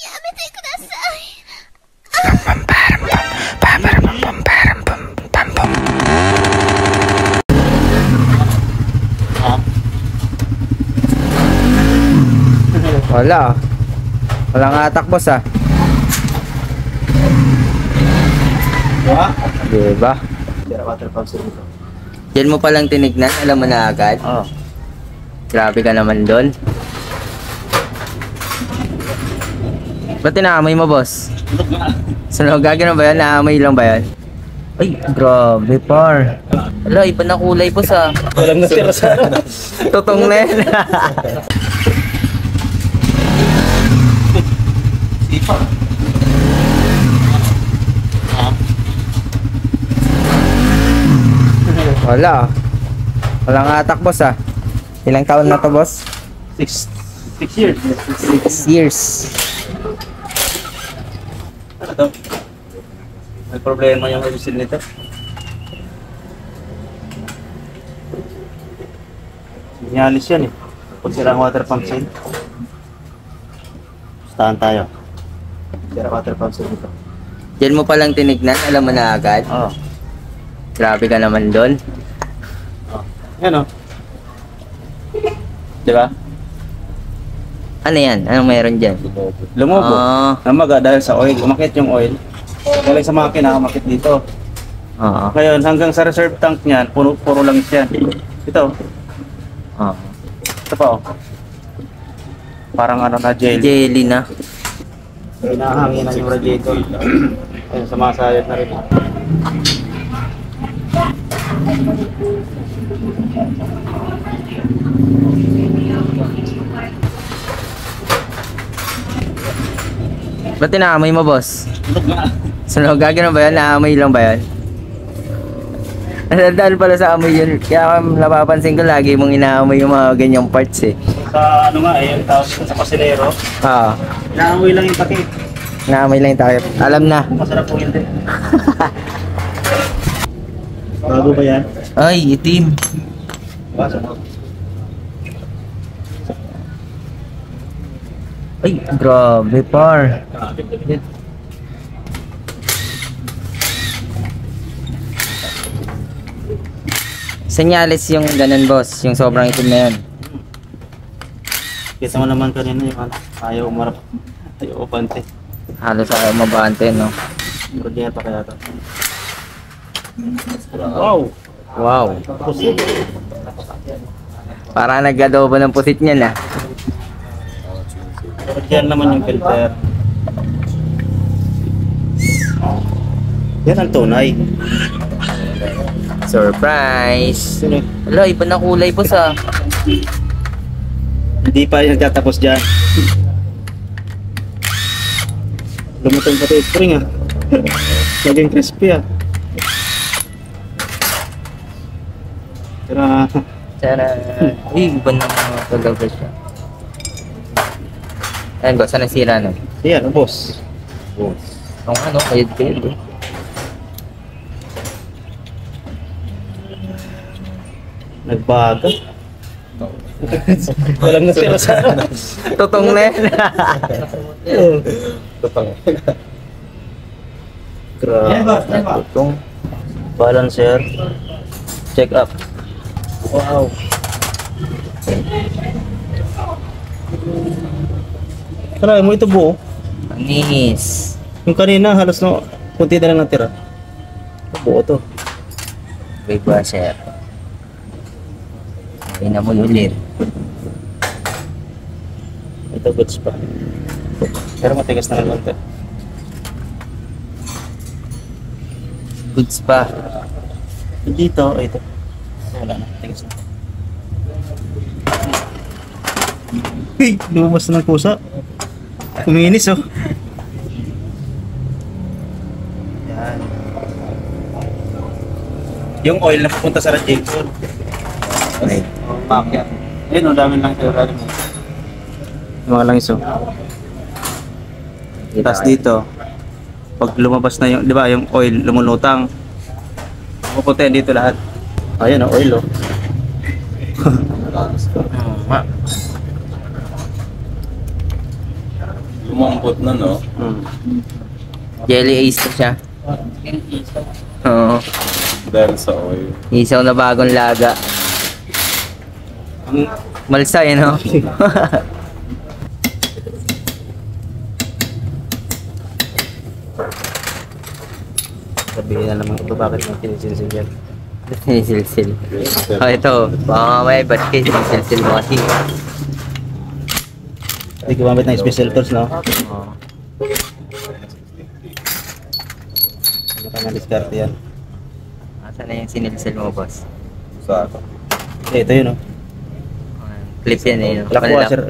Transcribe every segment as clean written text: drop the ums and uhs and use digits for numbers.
やめてください。Wala. Walang atak, boss, ah. Diba? Diyan mo palang tinignan, alam mo na agad? Oo. Grabe ka naman doon. Ba't tinaamoy mo, boss? Sunog, gagawin ba yan? Naamoy lang ba yan? Ay, grabe, par. Wala, iba na kulay, boss, ah. Walang natira sa Totong na yan. sipa. Wala. Walang atak, boss, ah. Ilang taon na to, boss? 6 years. 6 years. Ano to? May problema yung ayusin nito. Sinyalis yan eh. Pag sira ang water pump seal. Stahan tayo. Sira water pump seal nito. Diyan mo palang tinignan, alam mo na agad? Oo. Grabe ka naman doon. Yan o. Diba? Ano yan? Anong meron dyan? Lumubo. Ah. Namaga dahil sa oil. Umakit yung oil. Galing sa makina, umakit dito. Oo. Ngayon, hanggang sa reserve tank niyan, puro langis yan. Ito. Oo. Ito pa oh. Parang ano na, gel. Jelly na. Hinahanginan yung radiator. Ayun, sumasayad na rin. Ba't tinaamoy mo, boss? Sunog, gagawin ba yan? Naamoy lang ba yan? Dahil pala sa amoy yun. Kaya napapansin ko lagi mong inaamoy yung mga ganyang parts, eh. Sa ano nga eh, yung tawag sa pasilero. Oo. Naamoy lang yung takip. Naamoy lang yung takip. Alam na. Masarap po hindi. Bago ba yan? Ay, itim. Basa mo. Ay, grabe, par. Senyalis yung ganun, boss. Yung sobrang itim na yun. Kita mo naman kanina yung ano, ayaw umarap. Ayaw upante. Halos ayaw mabante, no? Projeta kaya ito. Wow! Wow. Pusit. Para nag-adobo ng pusit niyan, ah. Diyan naman yung filter. Yan ang tunay. Surprise! Sino? Wala, iba na kulay, boss, ah. Hindi pa yung tatapos dyan. Lumutong pati yung spring ah. Naging crispy ah. Tara. Tara. Uy, iba na mga talaga siya. Ayun, boss, saan nasira, no? Yan, boss. Boss. Ang ano, kayod-kayod, eh. Nagbaga. Walang nasira sa Totong na yan. Totoo. Grabe. Totong. Balancer. Check up. Wow. Tara mo ito buo. Anis. Yung kanina halos no, kunti na lang natira. Buo to. Big washer. Hindi na mo ulit. Ito goods pa. Pero matigas na rin konti. Goods pa. Dito, ito. Wala na, matigas na. Hey, lumabas na ng kusa. Kuminis oh. Yan. Yung oil na pupunta sa radiator. Okay. Bakit? Ayun, ang dami lang sa ilalim mo. Yung mga langis oh. Tapos dito, pag lumabas na yung, di ba, yung oil lumulutang, pupunta yan dito lahat. Ayan oh, oil oh. Lumambot na, no? Jelly Ace na siya. Oo. Dahil sa oil. Isaw na bagong laga. Malsay, no? Sabihin na naman ito bakit mo sinisilsil yan. Sinisilsil. Oh, ito. Baka mamaya, ba't kayo sinisilsil mo kasi? Hindi gumamit ng special tools, no? Oo. Ano ka na diskarte yan? Asan na yung sinilsil mo, boss? Sa Ito yun, no? Clip yan eh. No?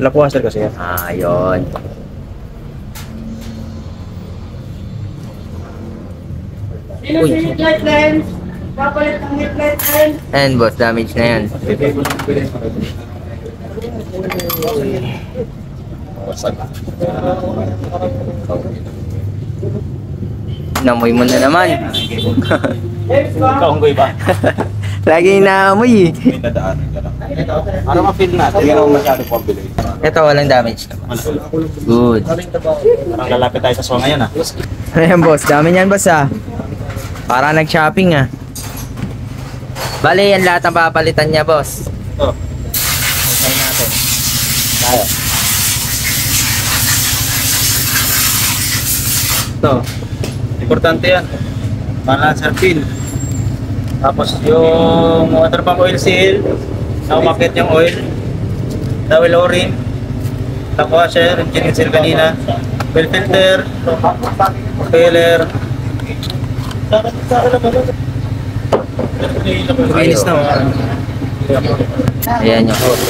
Lock washer kasi yan. Ah, yun. Uy. Ayan, boss. Damage na yan. wasak. Namoy mo na naman. Kaunggoy ba? Lagi naamoy eh. May nadaanan ka lang. Para ma-feel natin. Hindi naman masyado pambili. Ito, walang damage naman. Good. Parang lalapit tayo sa swa ngayon, ah. Ayan, boss. Dami niyan, boss ah. Para nag-shopping ah. Bale, yan lahat ang papalitan niya, boss. Ito. Try natin. Tayo. Ito. Importante yan. Balancer pin. Tapos yung water pump oil seal. Na umakit yung oil. Dowel o-ring. Tank washer. Engine seal kanina. Oil filter. Propeller. Linis na. Ayan yung boss.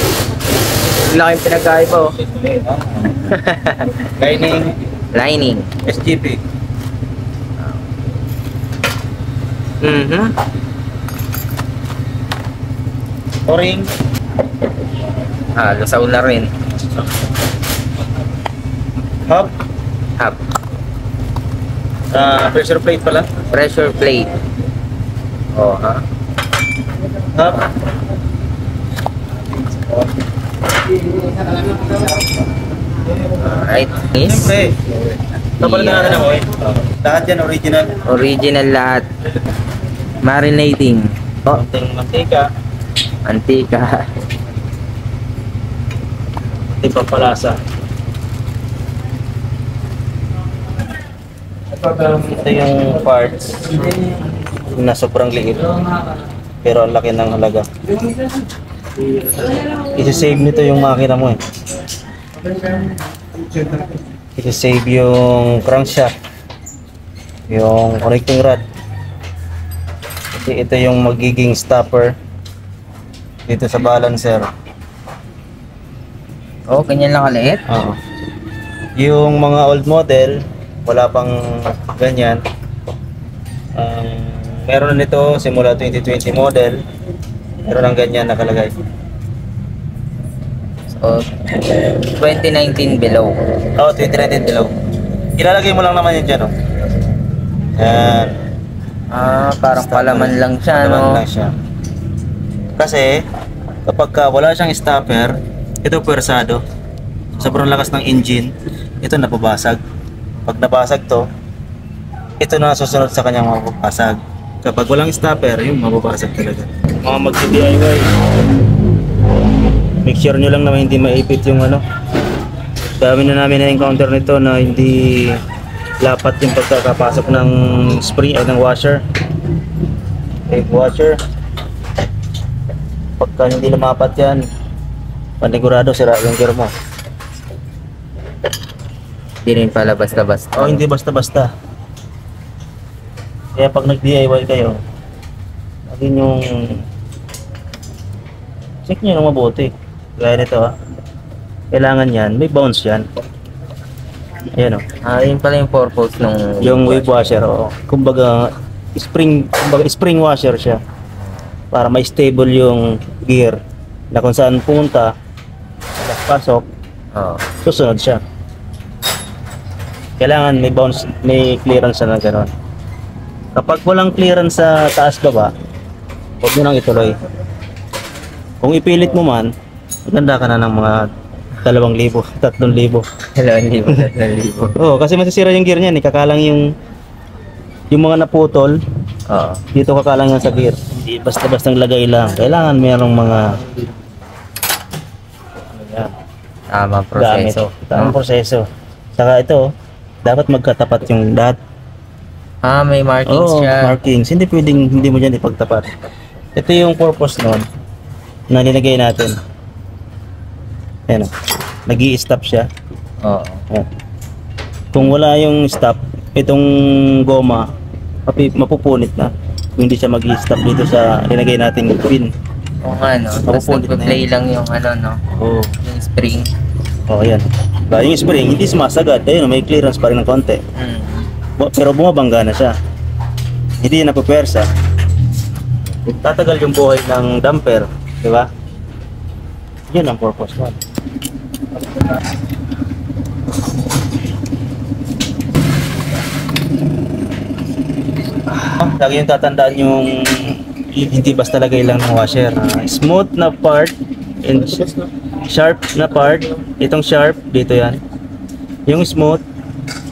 Laking pinagkaiba oh. Lining. Lining. SGP. O-ring. Ah, lusaw na rin. Hub. Hub. Pressure plate pala. Pressure plate. Oh, ha? Hub. Alright. Yes. Siyempre. Kapalitan natin ang oil. Lahat yan original. Original lahat. Marinating. Oh, Konting mantika. antika. Konting pampalasa. Ito yung parts na sobrang liit. Pero ang laki ng halaga. Isi-save nito yung makina mo eh. Isi-save yung crankshaft. Yung connecting rod. Kasi ito yung magiging stopper dito sa balancer. Oh, ganyan lang kaliit. Oo. Yung mga old model, wala pang ganyan. Meron na nito simula 2020 model. Meron ng ganyan nakalagay. So, 2019 below. Oo, 2019 below. Ilalagay mo lang naman yun dyan, oh. Yan. Ah, parang palaman lang siya, Palaman no? lang siya. Kasi, kapag wala siyang stopper, ito pwersado. Sobrang lakas ng engine, ito napabasag. Pag nabasag to, ito na susunod sa kanyang mababasag. Kapag walang stopper, yung mababasag talaga. Mga mag-DIY, make sure nyo lang na hindi maipit yung ano. Dami na namin na-encounter nito na hindi lapat yung pagkakapasok ng spring ay ng washer. Brake washer. Pagka hindi lumapat yan, panigurado sira yung gear mo. Hindi rin pala basta-basta. O hindi basta-basta. Kaya pag nag-DIY kayo, lagyan yung check nyo na mabuti. Gaya nito ha. Kailangan yan, may bounce yan. Ayan o. Ah, yun pala yung purpose nung... Yung wave washer o. Kumbaga spring washer siya. Para may stable yung gear. Na kung saan punta, pasok, Oh. susunod siya. Kailangan may bounce, may clearance na gano'n. Kapag walang clearance sa taas baba, huwag mo nang ituloy. Kung ipilit mo man, maganda ka na ng mga 2,000, 3,000. Hello, libo. Oo, kasi masisira yung gear niyan, kakalang yung mga naputol, Oo. dito kakalang yan sa gear. Hindi basta-bastang lagay lang. Kailangan mayroong mga Tama gamit. proseso. Tamang proseso. Saka ito, dapat magkatapat yung lahat. May markings Oo, siya. markings. Hindi pwedeng hindi mo dyan ipagtapat. Ito yung purpose nun na nilagay natin. Ayan o. Nag-i-stop siya. Oo. Ayan. Kung wala yung stop, itong goma, mapupunit na. Kung hindi siya mag-i-stop dito sa nilagay nating pin. Oo nga, no? Tapos Mapupunit na nagpa-play lang yung ano, no? Oo. Yung spring. Oh, ayan. Diba, yung spring, hindi sumasagad. Ayun, may clearance pa rin ng konti. Pero bumabangga na siya. Hindi na napupersa. Tatagal yung buhay ng damper, di ba? Yun ang purpose mo. Lagi yung tatandaan yung hindi basta lagay lang ng washer. Smooth na part and sharp na part. Itong sharp, dito yan. Yung smooth,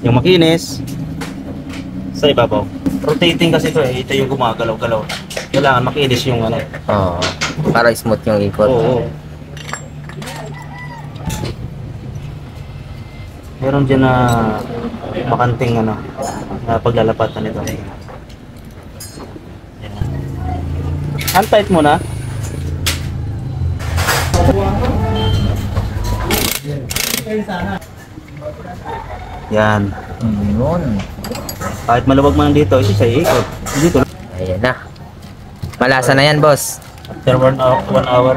yung makinis, sa ibabaw. Rotating kasi ito eh. Ito yung gumagalaw-galaw. Kailangan makinis yung ano. Oo. Para smooth yung ikot. Oo. Meron dyan na makanting ano, na paglalapatan nito. Hand tight mo na. Yan. Yun. Kahit maluwag man dito, isa sa ikot. Dito. Ayan na. Malasa na yan, boss. After 1 hour.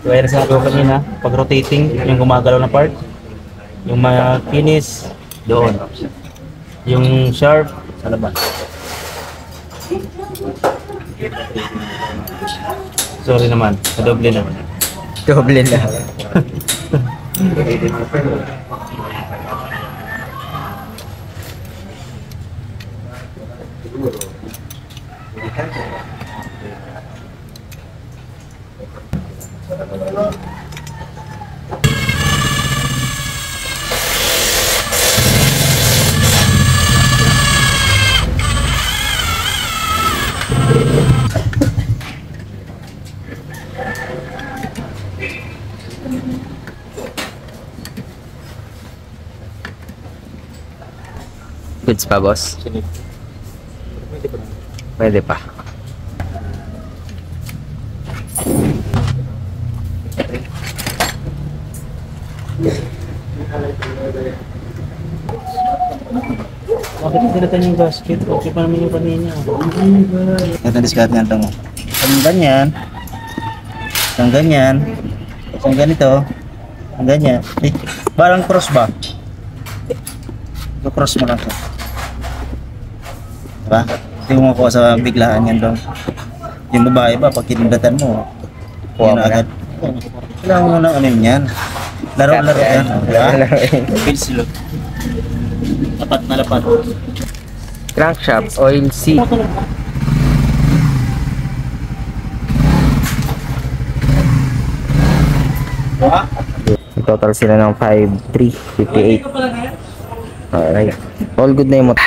Kaya na sinabi ko kanina, pag rotating, yung gumagalaw na part, yung makinis, doon. Yung sharp, sa labas. Sorry naman, nadoble na. Doble na. Goods pa, boss? Pwede pa. Bakit pinatan yung gasket? Okay pa naman yung kanina. Ito ang discard niya ito mo. Ang ganyan. Ang ganyan. Ang ganito. Ang ganyan. Eh, parang cross ba? Cross mo lang ito. Diba? Hindi mo makuha sa biglaan yan doon. Yung babae ba, pag kinindatan mo, Kuha yun mo na. agad. Kailangan mo nang ano yan. Laro-laro yan. Diba? Feels look. Lapat na lapat. Crankshaft, oil seal. Total sila ng 5,358. Alright. All good na yung motor.